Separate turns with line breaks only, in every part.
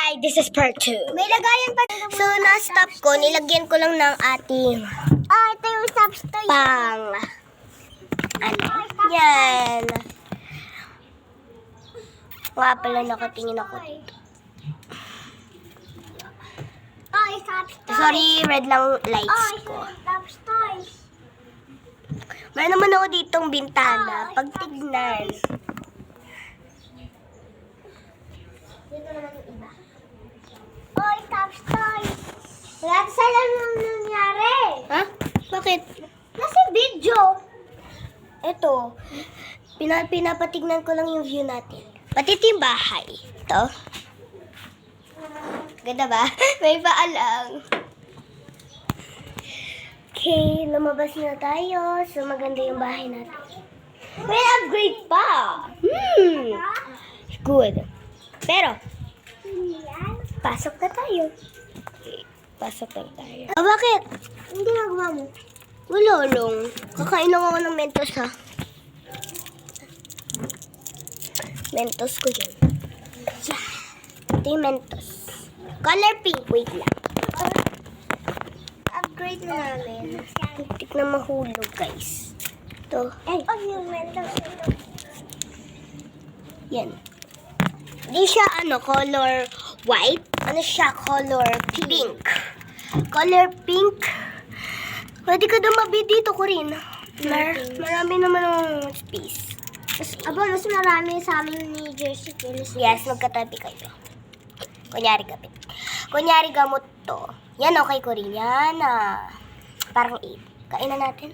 Hi, this is part 2.
May lagayan pa.
So, na-stop ko. Nilagyan ko lang ng ating
Ito yung substance.
pang... Ano? Yan. Nga pala, nakatingin ako dito.
Yung substance.
Sorry, red lang lights ko.
Substance.
Meron naman ako ditong bintana. Pag tignan.
Dito naman yung iba. Substance. Wala sa lang nangyari.
Ha? Bakit?
Nasa video.
Ito. Pinapatignan ko lang yung view natin. Pati ito yung bahay. Ito. Ganda ba? May paalang. Okay, lumabas na tayo. So, maganda yung bahay natin. May upgrade pa. Good. Pero, pasok na tayo. Okay, pasok na tayo. Bakit?
Hindi nagawa mo.
Wala lang. Kakain lang ako ng Mentos, ha? Mentos ko yun. Yeah. Ito yung Mentos. Color pink. Wait lang.
Upgrade na namin.
Tik na mahulog, guys. Ito.
Yung Mentos.
Yan. Hindi siya, color white. Ano siya? Color pink. Color pink. Pwede ka dumabi dito, Corinne. Marami naman ng space.
Mas marami sa amin ni Jersey.
Yes, magkatabi kayo. Kunyari kapit. Kunyari gamot to. Yan, okay, Corinne. Yan, parang 8. Kain na natin.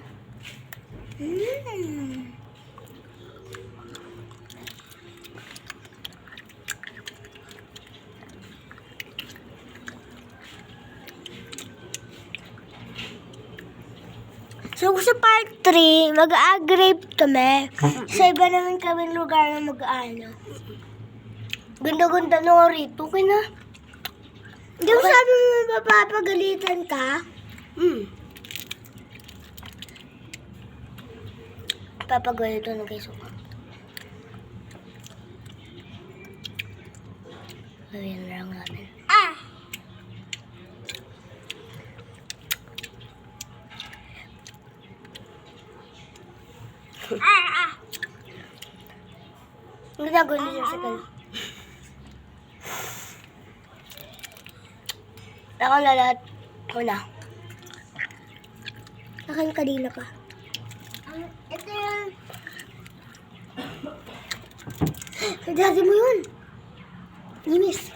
So, sa part 3, mag-a-grape kami. Sa iba naman kami lugar na mag-ano. Ganda-ganda na rito. Okay na.
Hindi mo sabi mo mapapagalitan ka?
Papagalito na guys. Gawin lang natin. Ang ginagawa niyo sa kan. Ako na lahat. Ako na. Akin kanina pa.
Ito yung...
Dati mo yun. Nimis.